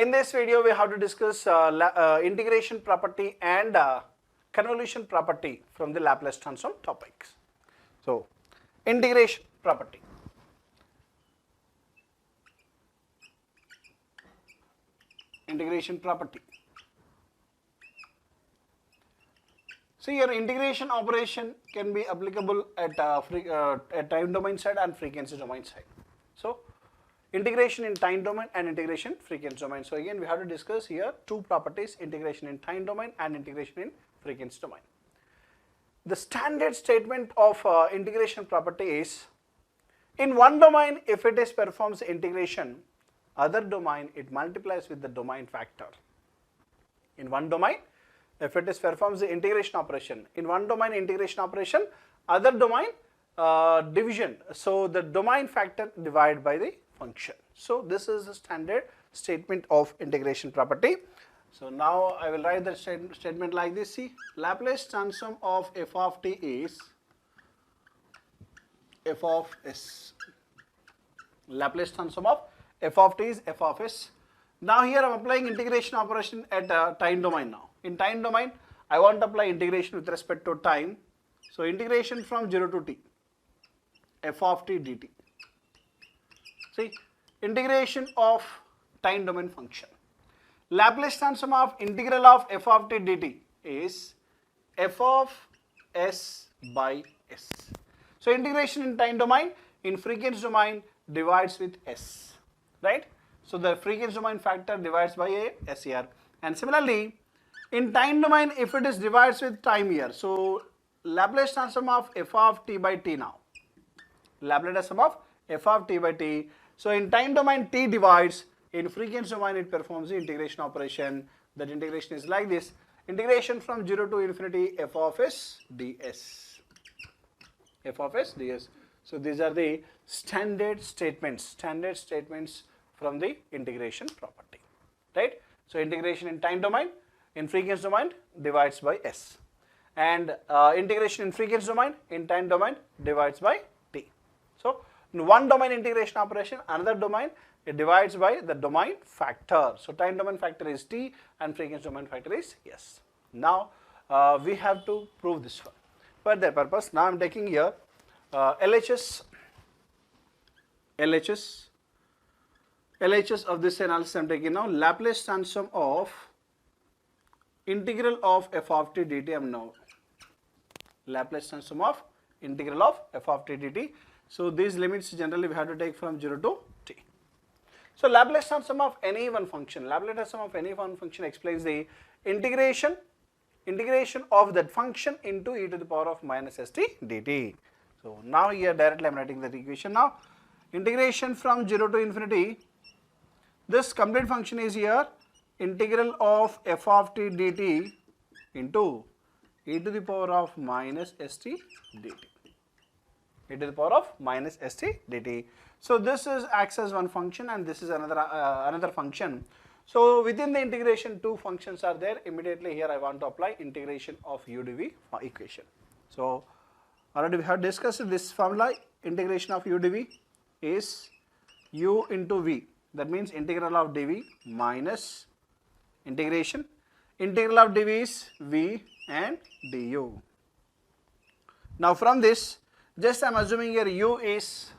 In this video, we have to discuss integration property and convolution property from the Laplace transform topics. So, integration property. Integration property. So, your integration operation can be applicable at time domain side and frequency domain side. So, integration in time domain and integration frequency domain. So, again we have to discuss here two properties, integration in time domain and integration in frequency domain. The standard statement of integration property is, in one domain if it is performs integration, other domain it multiplies with the domain factor. In one domain if it is performs the integration operation, in one domain integration operation, other domain division, so the domain factor divided by the function. So, this is the standard statement of integration property. So, now I will write the statement like this. See, Laplace transform of f of t is f of s. Laplace transform of f of t is f of s. Now, here I am applying integration operation at time domain now. In time domain, I want to apply integration with respect to time. So, integration from 0 to t, f of t dt. See, integration of time domain function. Laplace transform of integral of f of t dt is f of s by s. So, integration in time domain, in frequency domain divides with s, right? So, the frequency domain factor divides by a s here, and similarly in time domain if it is divides with time here. So, Laplace transform of f of t by t now. Laplace transform of f of t by t. So, in time domain t divides, in frequency domain it performs the integration operation. That integration is like this, integration from 0 to infinity f of s ds, f of s ds. So, these are the standard statements from the integration property, right. So, integration in time domain, in frequency domain divides by s, and integration in frequency domain, in time domain divides by t. So, in one domain integration operation, another domain it divides by the domain factor. So, time domain factor is t and frequency domain factor is s. Now, we have to prove this one. For that purpose, now I am taking here LHS of this analysis. I am taking now Laplace transform of integral of f of t dt. I am now Laplace transform of integral of f of t dt. So, these limits generally we have to take from 0 to t. So, Laplace transform of any one function, Laplace transform of any one function explains the integration of that function into e to the power of minus st dt. So, now here directly I am writing that equation now. Integration from 0 to infinity, this complete function is here integral of f of t dt into e to the power of minus st dt, e to the power of minus st dt. So, this is acts as one function and this is another function. So, within the integration two functions are there. Immediately here I want to apply integration of Udv equation. So, already we have discussed this formula. Integration of Udv is u into v, that means integral of dv minus integration of dv is v and du. Now, from this just I am assuming here u is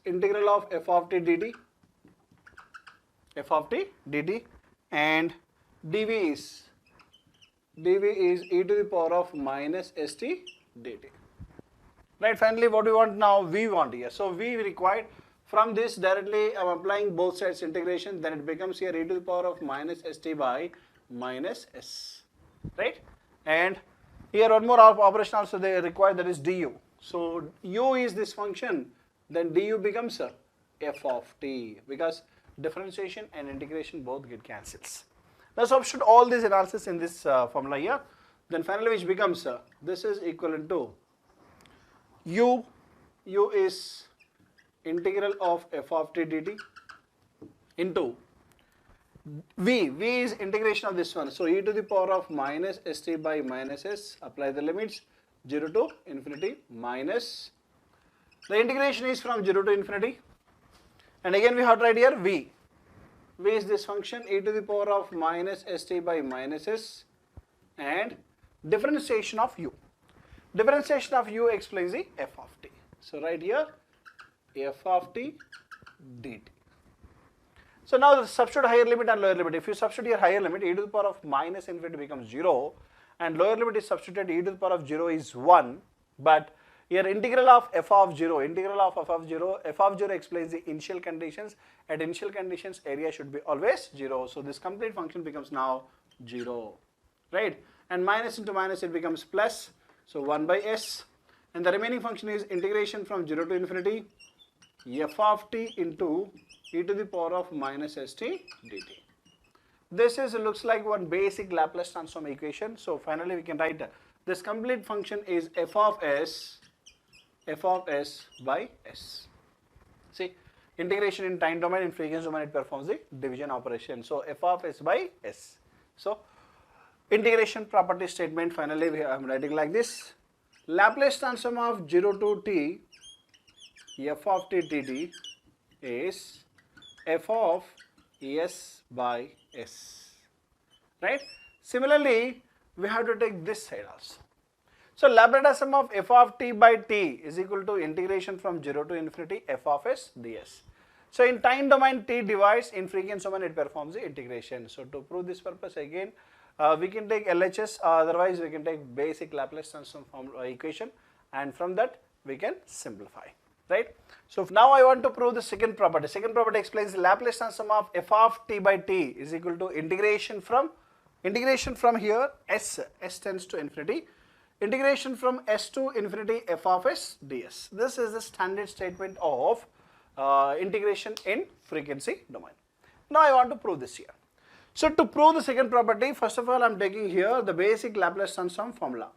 integral of f of t dt, and dv is e to the power of minus st dt, right. Finally, what we want now, v want here. So, v required from this directly I am applying both sides integration, then it becomes here e to the power of minus st by minus s, right. And here one more operation also they require, that is du. So, u is this function, then du becomes f of t, because differentiation and integration both get cancels. Now, substitute all these analysis in this formula here, then finally which becomes this is equivalent to u is integral of f of t dt into v is integration of this one. So, e to the power of minus st by minus s, apply the limits 0 to infinity minus, the integration is from 0 to infinity, and again we have to write here v V is this function e to the power of minus st by minus s, and differentiation of u. Differentiation of u explains the f of t. So right here f of t dt. So now substitute higher limit and lower limit. If you substitute your higher limit, e to the power of minus infinity becomes 0, and lower limit is substituted, e to the power of 0 is 1, but here integral of f of 0, f of 0 explains the initial conditions. At initial conditions, area should be always 0. So this complete function becomes now 0, right? And minus into minus, it becomes plus, so 1 by s. And the remaining function is integration from 0 to infinity, f of t into e to the power of minus st dt. This looks like one basic Laplace transform equation. So finally we can write this complete function is f of s by s. See, integration in time domain, in frequency domain, it performs the division operation. So f of s by s. So integration property statement, finally I am writing like this. Laplace transform of 0 to t f of t dt is f of s by s, right? Similarly, we have to take this side also. So Laplace transform of f of t by t is equal to integration from 0 to infinity f of s ds. So in time domain, t divides, in frequency domain, it performs the integration. So to prove this purpose again, we can take LHS, otherwise we can take basic Laplace transform equation, and from that we can simplify, right? So now I want to prove the second property. Second property explains the Laplace transform of f of t by t is equal to integration from here s tends to infinity, integration from s to infinity f of s ds. This is the standard statement of integration in frequency domain. Now I want to prove this here. So to prove the second property, first of all I am taking here the basic Laplace transform formula.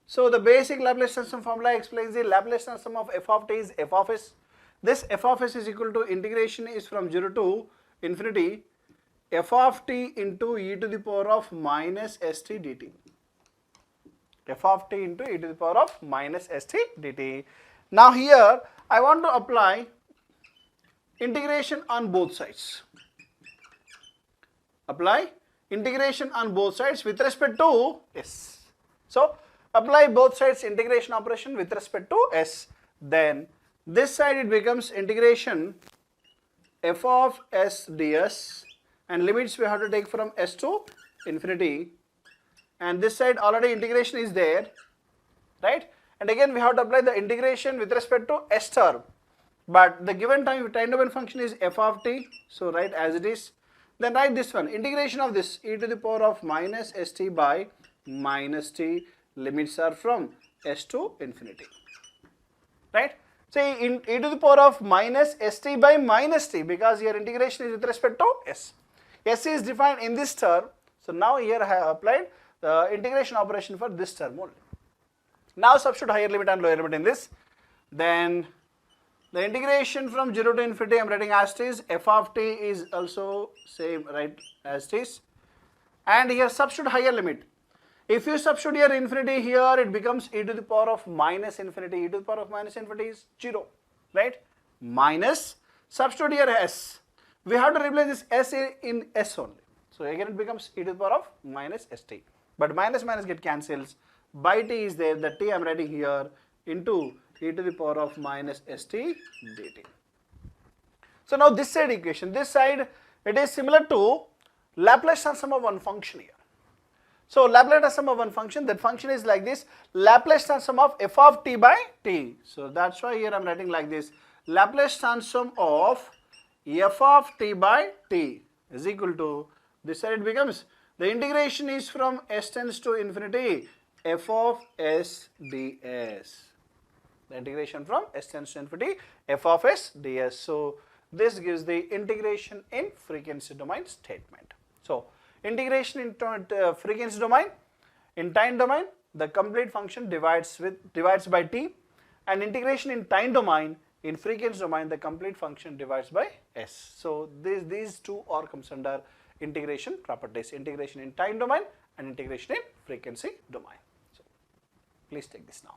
So the basic Laplace transform formula explains the Laplace transform of f of t is f of s. This f of s is equal to integration is from 0 to infinity f of t into e to the power of minus st dt. F of t into e to the power of minus st dt. Now here I want to apply integration on both sides. Apply integration on both sides with respect to s. So apply both sides integration operation with respect to s. Then this side it becomes integration f of s ds, and limits we have to take from s to infinity, and this side already integration is there, right? And again we have to apply the integration with respect to s term, but the given time domain function is f of t, so write as it is. Then write this one, integration of this e to the power of minus st by minus t, limits are from s to infinity, right? Say in e to the power of minus st by minus t, because here integration is with respect to s. S is defined in this term, so now here I have applied the integration operation for this term only. Now substitute higher limit and lower limit in this. Then the integration from 0 to infinity I am writing as it is, f of t is also same, right, as it is, and here substitute higher limit. If you substitute here infinity, here it becomes e to the power of minus infinity. E to the power of minus infinity is 0, right? Minus, substitute here s. We have to replace this s in s only. So again it becomes e to the power of minus st. But minus minus get cancels. By t is there, the t I am writing here into e to the power of minus st dt. So now this side equation, this side it is similar to Laplace transform of one function here. So Laplace transform of one function, that function is like this, Laplace transform of f of t by t. So that's why here I am writing like this, Laplace transform of f of t by t is equal to, this side it becomes, the integration is from s tends to infinity f of s ds. The integration from s tends to infinity f of s ds. So this gives the integration in frequency domain statement. So integration in frequency domain, in time domain, the complete function divides by t, and integration in time domain, in frequency domain, the complete function divides by s. So these two are comes under integration properties, integration in time domain and integration in frequency domain. So please take this now.